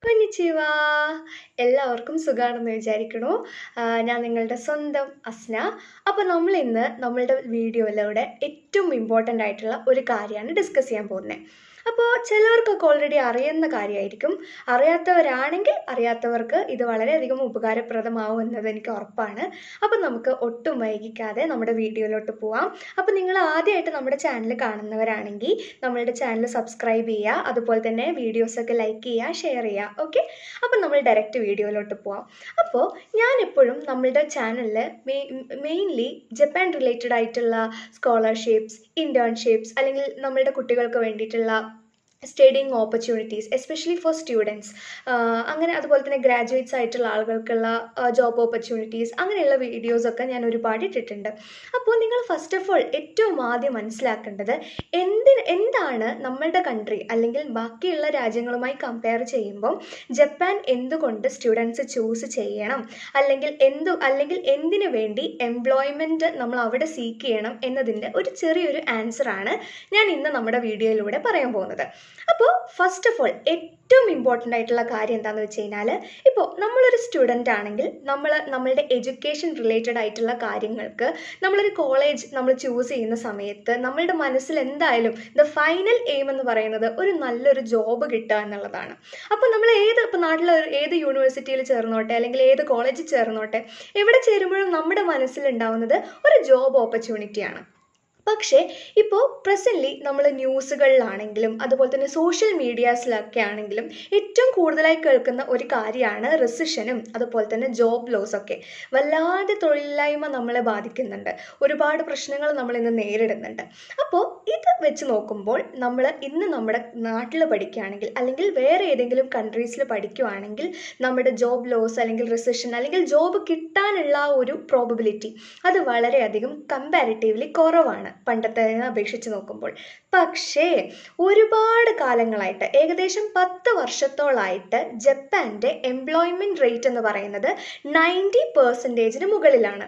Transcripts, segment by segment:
കൊനിച്ചിവ എല്ലാവർക്കും സുഖാണെന്ന് വിചാരിക്കണു. ഞാൻ നിങ്ങളുടെ സ്വന്തം അസ്ന. അപ്പോൾ നമ്മൾ ഇന്ന് നമ്മളുടെ വീഡിയോയിലൂടെ ഏറ്റവും ഇമ്പോർട്ടൻ്റ് ആയിട്ടുള്ള ഒരു കാര്യമാണ് ഡിസ്കസ് ചെയ്യാൻ പോകുന്നത്. അപ്പോൾ ചിലവർക്കൊക്കെ ഓൾറെഡി അറിയുന്ന കാര്യമായിരിക്കും. അറിയാത്തവർക്ക് ഇത് വളരെയധികം ഉപകാരപ്രദമാവും എന്നത് എനിക്ക് ഉറപ്പാണ്. അപ്പോൾ നമുക്ക് ഒട്ടും വൈകിക്കാതെ നമ്മുടെ വീഡിയോയിലോട്ട് പോവാം. അപ്പോൾ നിങ്ങൾ ആദ്യമായിട്ട് നമ്മുടെ ചാനൽ കാണുന്നവരാണെങ്കിൽ നമ്മളുടെ ചാനൽ സബ്സ്ക്രൈബ് ചെയ്യുക, അതുപോലെ തന്നെ വീഡിയോസൊക്കെ ലൈക്ക് ചെയ്യുക, ഷെയർ ചെയ്യുക. ഓക്കെ, അപ്പോൾ നമ്മൾ ഡയറക്റ്റ് വീഡിയോയിലോട്ട് പോവാം. അപ്പോൾ ഞാനെപ്പോഴും നമ്മളുടെ ചാനലിൽ മെയിൻലി ജപ്പാൻ റിലേറ്റഡ് ആയിട്ടുള്ള സ്കോളർഷിപ്സ്, ഇൻറ്റേൺഷിപ്സ്, അല്ലെങ്കിൽ നമ്മളുടെ കുട്ടികൾക്ക് വേണ്ടിയിട്ടുള്ള studying opportunities, especially for students, അങ്ങനെ അതുപോലെ തന്നെ ഗ്രാജുവേറ്റ്സ് ആയിട്ടുള്ള ആളുകൾക്കുള്ള ജോബ് ഓപ്പർച്യൂണിറ്റീസ്, അങ്ങനെയുള്ള വീഡിയോസൊക്കെ ഞാൻ ഒരുപാട് ഇട്ടിട്ടുണ്ട്. അപ്പോൾ നിങ്ങൾ ഫസ്റ്റ് ഓഫ് ഓൾ ഏറ്റവും ആദ്യം മനസ്സിലാക്കേണ്ടത് എന്താണ് നമ്മളുടെ കൺട്രി അല്ലെങ്കിൽ ബാക്കിയുള്ള രാജ്യങ്ങളുമായി കമ്പയർ ചെയ്യുമ്പോൾ ജപ്പാൻ എന്തുകൊണ്ട് സ്റ്റുഡൻസ് ചൂസ് ചെയ്യണം, അല്ലെങ്കിൽ എന്തിനു വേണ്ടി എംപ്ലോയ്മെൻറ്റ് നമ്മൾ അവിടെ സീക്ക് ചെയ്യണം എന്നതിൻ്റെ ഒരു ചെറിയൊരു ആൻസറാണ് ഞാൻ ഇന്ന് നമ്മുടെ വീഡിയോയിലൂടെ പറയാൻ പോകുന്നത്. അപ്പോൾ ഫസ്റ്റ് ഓഫ് ഓൾ ഏറ്റവും ഇമ്പോർട്ടൻ്റ് ആയിട്ടുള്ള കാര്യം എന്താണെന്ന് വെച്ച് കഴിഞ്ഞാൽ, ഇപ്പോൾ നമ്മളൊരു സ്റ്റുഡൻ്റ് ആണെങ്കിൽ നമ്മളുടെ എഡ്യൂക്കേഷൻ റിലേറ്റഡ് ആയിട്ടുള്ള കാര്യങ്ങൾക്ക് നമ്മളൊരു കോളേജ് നമ്മൾ ചൂസ് ചെയ്യുന്ന സമയത്ത് നമ്മളുടെ മനസ്സിൽ എന്തായാലും ഫൈനൽ എയിം എന്ന് പറയുന്നത് ഒരു നല്ലൊരു ജോബ് കിട്ടുക എന്നുള്ളതാണ്. അപ്പോൾ നമ്മൾ ഇപ്പോൾ നാട്ടിലെ ഏത് യൂണിവേഴ്സിറ്റിയിൽ ചേർന്നോട്ടെ അല്ലെങ്കിൽ ഏത് കോളേജിൽ ചേർന്നോട്ടെ, എവിടെ ചേരുമ്പോഴും നമ്മുടെ മനസ്സിലുണ്ടാവുന്നത് ഒരു ജോബ് ഓപ്പർച്യൂണിറ്റിയാണ്. പക്ഷേ ഇപ്പോൾ പ്രസൻ്റ്ലി നമ്മൾ ന്യൂസുകളിലാണെങ്കിലും അതുപോലെ തന്നെ സോഷ്യൽ മീഡിയാസിലൊക്കെ ആണെങ്കിലും ഏറ്റവും കൂടുതലായി കേൾക്കുന്ന ഒരു കാര്യമാണ് റിസഷനും അതുപോലെ തന്നെ ജോബ് ലോസൊക്കെ. വല്ലാതെ തൊഴിലില്ലായ്മ നമ്മളെ ബാധിക്കുന്നുണ്ട്, ഒരുപാട് പ്രശ്നങ്ങൾ നമ്മളിന്ന് നേരിടുന്നുണ്ട്. അപ്പോൾ ഇത് വെച്ച് നോക്കുമ്പോൾ നമ്മൾ ഇന്ന് നമ്മുടെ നാട്ടിൽ പഠിക്കുകയാണെങ്കിൽ അല്ലെങ്കിൽ വേറെ ഏതെങ്കിലും കൺട്രീസിൽ പഠിക്കുകയാണെങ്കിൽ നമ്മുടെ ജോബ് ലോസ് അല്ലെങ്കിൽ റിസഷൻ അല്ലെങ്കിൽ ജോബ് കിട്ടാനുള്ള ഒരു പ്രോബബിലിറ്റി അത് വളരെയധികം കമ്പാരിറ്റീവ്ലി കുറവാണ് പണ്ടത്തെ അപേക്ഷിച്ച് നോക്കുമ്പോൾ. പക്ഷേ ഒരുപാട് കാലങ്ങളായിട്ട്, ഏകദേശം 10 വർഷത്തോളായിട്ട് ജപ്പാൻ്റെ എംപ്ലോയ്മെൻറ്റ് റേറ്റ് എന്ന് പറയുന്നത് 90% മുകളിലാണ്.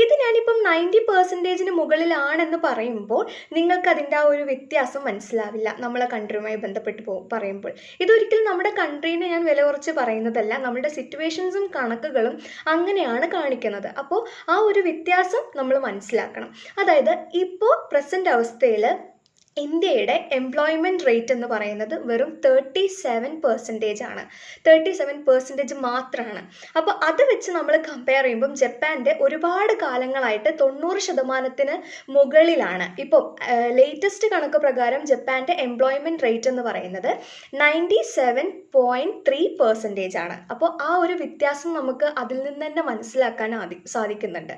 ഇത് ഞാനിപ്പം 90% മുകളിലാണെന്ന് പറയുമ്പോൾ നിങ്ങൾക്ക് അതിൻ്റെ ആ ഒരു വ്യത്യാസം മനസ്സിലാവില്ല നമ്മളെ കൺട്രിയുമായി ബന്ധപ്പെട്ട് പറയുമ്പോൾ. ഇതൊരിക്കലും നമ്മുടെ കൺട്രീനെ ഞാൻ വില കുറച്ച് പറയുന്നതല്ല, നമ്മുടെ സിറ്റുവേഷൻസും കണക്കുകളും അങ്ങനെയാണ് കാണിക്കുന്നത്. അപ്പോൾ ആ ഒരു വ്യത്യാസം നമ്മൾ മനസ്സിലാക്കണം. അതായത് ഇപ്പോൾ പ്രസൻറ്റ് അവസ്ഥയിൽ ഇന്ത്യയുടെ എംപ്ലോയ്മെൻറ്റ് റേറ്റ് എന്ന് പറയുന്നത് വെറും 37% ആണ്. 37% മാത്രമാണ്. അപ്പോൾ അത് വെച്ച് നമ്മൾ കമ്പയർ ചെയ്യുമ്പം ജപ്പാൻ്റെ ഒരുപാട് കാലങ്ങളായിട്ട് 90% മുകളിലാണ്. ഇപ്പോൾ ലേറ്റസ്റ്റ് കണക്ക് പ്രകാരം ജപ്പാൻ്റെ എംപ്ലോയ്മെൻറ്റ് റേറ്റ് എന്ന് പറയുന്നത് 97.3% ആണ്. അപ്പോൾ ആ ഒരു വ്യത്യാസം നമുക്ക് അതിൽ നിന്ന് തന്നെ മനസ്സിലാക്കാൻ സാധിക്കുന്നുണ്ട്.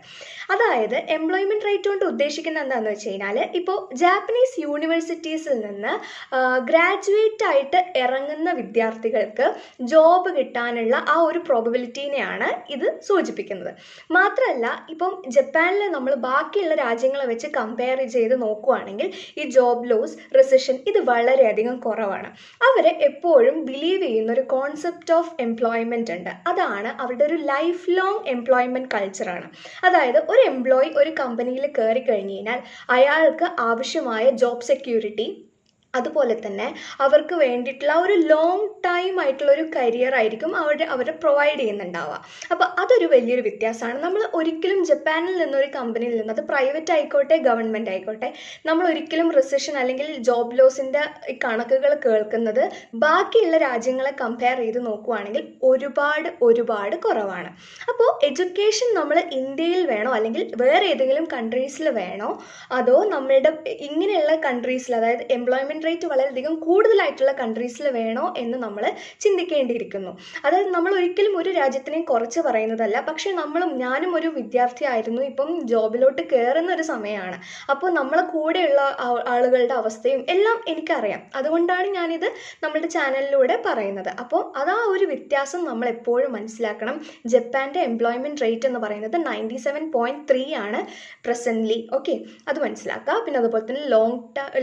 അതായത് എംപ്ലോയ്മെൻറ്റ് റേറ്റ് കൊണ്ട് ഉദ്ദേശിക്കുന്നത് എന്താണെന്ന് വെച്ച് കഴിഞ്ഞാൽ, ഇപ്പോൾ ജാപ്പനീസ് യൂണിവേഴ്സിറ്റീസിൽ നിന്ന് ഗ്രാജുവേറ്റ് ആയിട്ട് ഇറങ്ങുന്ന വിദ്യാർത്ഥികൾക്ക് ജോബ് കിട്ടാനുള്ള ആ ഒരു പ്രോബബിലിറ്റീനെയാണ് ഇത് സൂചിപ്പിക്കുന്നത്. മാത്രമല്ല ഇപ്പം ജപ്പാനിൽ നമ്മൾ ബാക്കിയുള്ള രാജ്യങ്ങളെ വെച്ച് കമ്പയർ ചെയ്ത് നോക്കുകയാണെങ്കിൽ ഈ ജോബ് ലോസ്, റിസഷൻ ഇത് വളരെയധികം കുറവാണ്. അവർ എപ്പോഴും ബിലീവ് ചെയ്യുന്ന ഒരു കോൺസെപ്റ്റ് ഓഫ് എംപ്ലോയ്മെൻ്റ് ഉണ്ട്. അതാണ് അവരുടെ ഒരു ലൈഫ് ലോങ് എംപ്ലോയ്മെൻറ്റ് കൾച്ചറാണ്. അതായത് ഒരു എംപ്ലോയി ഒരു കമ്പനിയിൽ കയറി കഴിഞ്ഞ് കഴിഞ്ഞാൽ അയാൾക്ക് ആവശ്യമായ ജോബ് സെക്യൂരിറ്റി, അതുപോലെ തന്നെ അവർക്ക് വേണ്ടിയിട്ടുള്ള ഒരു ലോങ് ടൈം ആയിട്ടുള്ള ഒരു കരിയർ ആയിരിക്കും അവർ പ്രൊവൈഡ് ചെയ്യുന്നുണ്ടാവുക. അപ്പോൾ അതൊരു വലിയൊരു വ്യത്യാസമാണ്. നമ്മൾ ഒരിക്കലും ജപ്പാനിൽ നിന്നൊരു കമ്പനിയിൽ നിന്ന്, അത് പ്രൈവറ്റ് ആയിക്കോട്ടെ ഗവൺമെൻറ് ആയിക്കോട്ടെ, നമ്മൾ ഒരിക്കലും റിസഷൻ അല്ലെങ്കിൽ ജോബ് ലോസിൻ്റെ കണക്കുകൾ കേൾക്കുന്നത് ബാക്കിയുള്ള രാജ്യങ്ങളെ കമ്പയർ ചെയ്ത് നോക്കുകയാണെങ്കിൽ ഒരുപാട് കുറവാണ്. അപ്പോൾ എഡ്യൂക്കേഷൻ നമ്മൾ ഇന്ത്യയിൽ വേണോ അല്ലെങ്കിൽ വേറെ ഏതെങ്കിലും കൺട്രീസിൽ വേണോ, അതോ നമ്മളുടെ ഇങ്ങനെയുള്ള കൺട്രീസിൽ, അതായത് എംപ്ലോയ്മെൻറ്റ് റേറ്റ് വളരെയധികം കൂടുതലായിട്ടുള്ള കൺട്രീസിൽ വേണോ എന്ന് നമ്മൾ ചിന്തിക്കേണ്ടിയിരിക്കുന്നു. അതായത് നമ്മൾ ഒരിക്കലും ഒരു രാജ്യത്തിനെയും കുറച്ച് പറയുന്നതല്ല. പക്ഷേ ഞാനും ഒരു വിദ്യാർത്ഥി ആയിരുന്നു, ഇപ്പം ജോബിലോട്ട് കയറുന്ന ഒരു സമയമാണ്. അപ്പോൾ നമ്മളെ കൂടെയുള്ള ആളുകളുടെ അവസ്ഥയും എല്ലാം എനിക്കറിയാം. അതുകൊണ്ടാണ് ഞാനിത് നമ്മുടെ ചാനലിലൂടെ പറയുന്നത്. അപ്പോൾ അതാ ഒരു വ്യത്യാസം നമ്മൾ എപ്പോഴും മനസ്സിലാക്കണം. ജപ്പാൻ്റെ എംപ്ലോയ്മെൻറ്റ് റേറ്റ് എന്ന് പറയുന്നത് 97.3 ആണ് പ്രസൻ്റ്ലി. ഓക്കെ, അത് മനസ്സിലാക്കുക. പിന്നെ അതുപോലെ തന്നെ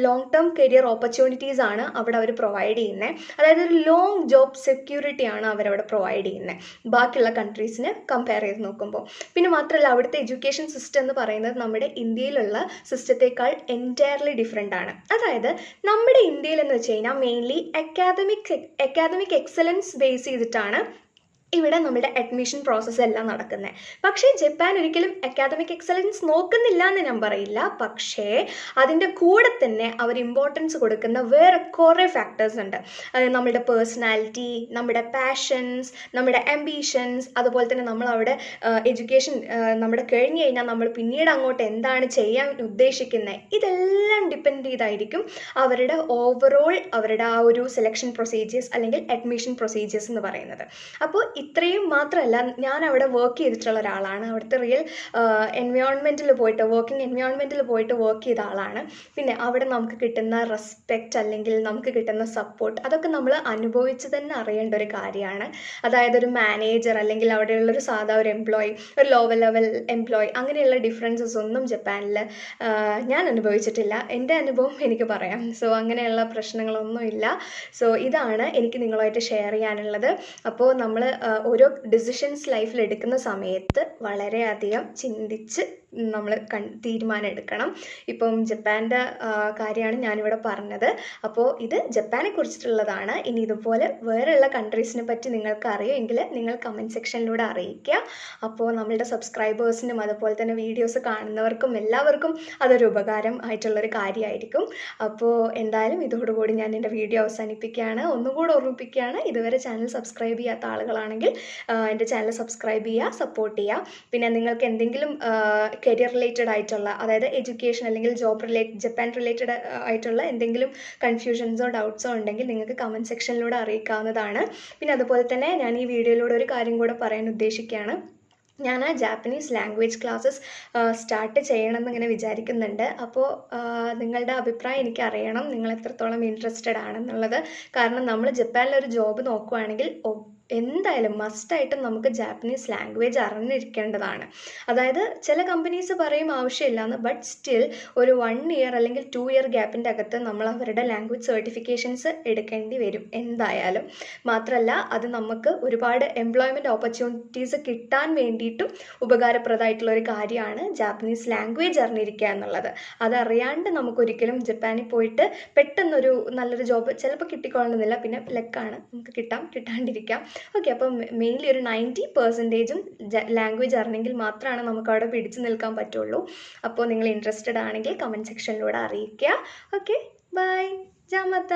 long term career opportunity opportunities ആണ് അവിടെ അവർ പ്രൊവൈഡ് ചെയ്യുന്നത്. അതായത് ഒരു ലോങ് ജോബ് സെക്യൂരിറ്റി ആണ് അവരവിടെ പ്രൊവൈഡ് ചെയ്യുന്നത് ബാക്കിയുള്ള കൺട്രീസിന് കമ്പയർ ചെയ്ത് നോക്കുമ്പോൾ. പിന്നെ മാത്രമല്ല അവിടുത്തെ എഡ്യൂക്കേഷൻ സിസ്റ്റം എന്ന് പറയുന്നത് നമ്മുടെ ഇന്ത്യയിലുള്ള സിസ്റ്റത്തേക്കാൾ എൻറ്റയർലി ഡിഫറെൻ്റ് ആണ്. അതായത് നമ്മുടെ ഇന്ത്യയിൽ എന്ന് വെച്ച് കഴിഞ്ഞാൽ മെയിൻലി അക്കാദമിക് എക്സലൻസ് ബേസ് ചെയ്തിട്ടാണ് ഇവിടെ നമ്മുടെ അഡ്മിഷൻ പ്രോസസ്സ് എല്ലാം നടക്കുന്നത്. പക്ഷേ ജപ്പാൻ ഒരിക്കലും അക്കാദമിക് എക്സലൻസ് നോക്കുന്നില്ല എന്ന് ഞാൻ പറയില്ല. പക്ഷേ അതിൻ്റെ കൂടെ തന്നെ അവർ ഇമ്പോർട്ടൻസ് കൊടുക്കുന്ന വേറെ കുറേ ഫാക്ടേഴ്സ് ഉണ്ട്. നമ്മുടെ പേഴ്സണാലിറ്റി, നമ്മുടെ പാഷൻസ്, നമ്മുടെ ആംബിഷൻസ്, അതുപോലെ തന്നെ നമ്മളവിടെ എഡ്യൂക്കേഷൻ നമ്മുടെ കഴിഞ്ഞ് കഴിഞ്ഞാൽ നമ്മൾ പിന്നീട് അങ്ങോട്ട് എന്താണ് ചെയ്യാൻ ഉദ്ദേശിക്കുന്നത്, ഇതെല്ലാം ഡിപ്പെൻഡ് ചെയ്തായിരിക്കും അവരുടെ ഓവറോൾ അവരുടെ ആ ഒരു സെലക്ഷൻ പ്രൊസീജിയേഴ്സ് അല്ലെങ്കിൽ അഡ്മിഷൻ പ്രൊസീജിയേഴ്സ് എന്ന് പറയുന്നത്. അപ്പോൾ ഇത്രയും മാത്രമല്ല, ഞാൻ അവിടെ വർക്ക് ചെയ്തിട്ടുള്ള ഒരാളാണ്. അവിടുത്തെ റിയൽ വർക്കിംഗ് എൻവയോൺമെൻറ്റിൽ പോയിട്ട് വർക്ക് ചെയ്ത ആളാണ്. പിന്നെ അവിടെ നമുക്ക് കിട്ടുന്ന റെസ്പെക്റ്റ് അല്ലെങ്കിൽ നമുക്ക് കിട്ടുന്ന സപ്പോർട്ട്, അതൊക്കെ നമ്മൾ അനുഭവിച്ച് തന്നെ അറിയേണ്ട ഒരു കാര്യമാണ്. അതായത് ഒരു മാനേജർ അല്ലെങ്കിൽ അവിടെയുള്ളൊരു സാധാ ഒരു എംപ്ലോയി, ഒരു ലോവർ ലെവൽ എംപ്ലോയി, അങ്ങനെയുള്ള ഡിഫറൻസസ് ഒന്നും ജപ്പാനിൽ ഞാൻ അനുഭവിച്ചിട്ടില്ല. എൻ്റെ അനുഭവം എനിക്ക് പറയാം. സോ അങ്ങനെയുള്ള പ്രശ്നങ്ങളൊന്നുമില്ല. സോ ഇതാണ് എനിക്ക് നിങ്ങളുമായിട്ട് ഷെയർ ചെയ്യാനുള്ളത്. അപ്പോൾ നമ്മൾ ഓരോ ഡിസിഷൻസ് ലൈഫിൽ എടുക്കുന്ന സമയത്ത് വളരെയധികം ചിന്തിച്ച് നമ്മൾ തീരുമാനം എടുക്കണം. ഇപ്പം ജപ്പാൻ്റെ കാര്യമാണ് ഞാനിവിടെ പറഞ്ഞത്. അപ്പോൾ ഇത് ജപ്പാനെ കുറിച്ചിട്ടുള്ളതാണ്. ഇനി ഇതുപോലെ വേറെയുള്ള കൺട്രീസിനെ പറ്റി നിങ്ങൾക്ക് അറിയുമെങ്കിൽ നിങ്ങൾ കമൻറ്റ് സെക്ഷനിലൂടെ അറിയിക്കുക. അപ്പോൾ നമ്മളുടെ സബ്സ്ക്രൈബേഴ്സിനും അതുപോലെ തന്നെ വീഡിയോസ് കാണുന്നവർക്കും എല്ലാവർക്കും അതൊരു ഉപകാരം ആയിട്ടുള്ളൊരു കാര്യമായിരിക്കും. അപ്പോൾ എന്തായാലും ഇതോടുകൂടി ഞാൻ എൻ്റെ വീഡിയോ അവസാനിപ്പിക്കുകയാണ്. ഒന്നുകൂടെ ഓർമ്മിപ്പിക്കുകയാണ്, ഇതുവരെ ചാനൽ സബ്സ്ക്രൈബ് ചെയ്യാത്ത ആളുകളാണെങ്കിൽ എൻ്റെ ചാനൽ സബ്സ്ക്രൈബ് ചെയ്യുക, സപ്പോർട്ട് ചെയ്യുക. പിന്നെ നിങ്ങൾക്ക് എന്തെങ്കിലും കരിയർ റിലേറ്റഡ് ആയിട്ടുള്ള, അതായത് എഡ്യൂക്കേഷൻ അല്ലെങ്കിൽ ജപ്പാൻ റിലേറ്റഡ് ആയിട്ടുള്ള എന്തെങ്കിലും കൺഫ്യൂഷൻസോ ഡൗട്ട്സോ ഉണ്ടെങ്കിൽ നിങ്ങൾക്ക് കമൻറ്റ് സെക്ഷനിലൂടെ അറിയിക്കാവുന്നതാണ്. പിന്നെ അതുപോലെ തന്നെ ഞാൻ ഈ വീഡിയോയിലൂടെ ഒരു കാര്യം കൂടെ പറയാൻ ഉദ്ദേശിക്കുകയാണ്. ഞാൻ ജാപ്പനീസ് ലാംഗ്വേജ് ക്ലാസ്സസ് സ്റ്റാർട്ട് ചെയ്യണമെന്ന് ഇങ്ങനെ വിചാരിക്കുന്നുണ്ട്. അപ്പോൾ നിങ്ങളുടെ അഭിപ്രായം എനിക്കറിയണം, നിങ്ങൾ എത്രത്തോളം ഇൻട്രസ്റ്റഡ് ആണെന്നുള്ളത്. കാരണം നമ്മൾ ജപ്പാനിലൊരു ജോബ് നോക്കുകയാണെങ്കിൽ എന്തായാലും മസ്റ്റായിട്ടും നമുക്ക് ജാപ്പനീസ് ലാംഗ്വേജ് അറിഞ്ഞിരിക്കേണ്ടതാണ്. അതായത് ചില കമ്പനീസ് പറയും ആവശ്യമില്ലാന്ന്, ബട്ട് സ്റ്റിൽ ഒരു 1 ഇയർ അല്ലെങ്കിൽ 2 ഇയർ ഗ്യാപ്പിൻ്റെ അകത്ത് നമ്മൾ അവരുടെ ലാംഗ്വേജ് സർട്ടിഫിക്കേഷൻസ് എടുക്കേണ്ടി വരും എന്തായാലും. മാത്രമല്ല അത് നമുക്ക് ഒരുപാട് എംപ്ലോയ്മെൻറ്റ് ഓപ്പർച്യൂണിറ്റീസ് കിട്ടാൻ വേണ്ടിയിട്ടും ഉപകാരപ്രദമായിട്ടുള്ള ഒരു കാര്യമാണ് ജാപ്പനീസ് ലാംഗ്വേജ് അറിഞ്ഞിരിക്കുക എന്നുള്ളത്. അതറിയാണ്ട് നമുക്കൊരിക്കലും ജപ്പാനിൽ പോയിട്ട് പെട്ടെന്നൊരു നല്ലൊരു ജോബ് ചിലപ്പോൾ കിട്ടിക്കൊള്ളണമെന്നില്ല. പിന്നെ ലക്കാണ്, നമുക്ക് കിട്ടാണ്ടിരിക്കാം. ഓക്കെ, അപ്പം മെയിൻലി ഒരു 90% ലാംഗ്വേജ് അറിഞ്ഞെങ്കിൽ മാത്രമാണ് നമുക്ക് അവിടെ പിടിച്ചു നിൽക്കാൻ പറ്റുള്ളൂ. അപ്പോൾ നിങ്ങൾ ഇൻട്രസ്റ്റഡ് ആണെങ്കിൽ കമൻറ്റ് സെക്ഷനിലൂടെ അറിയിക്കുക. Okay, bye, ജാമത്ത.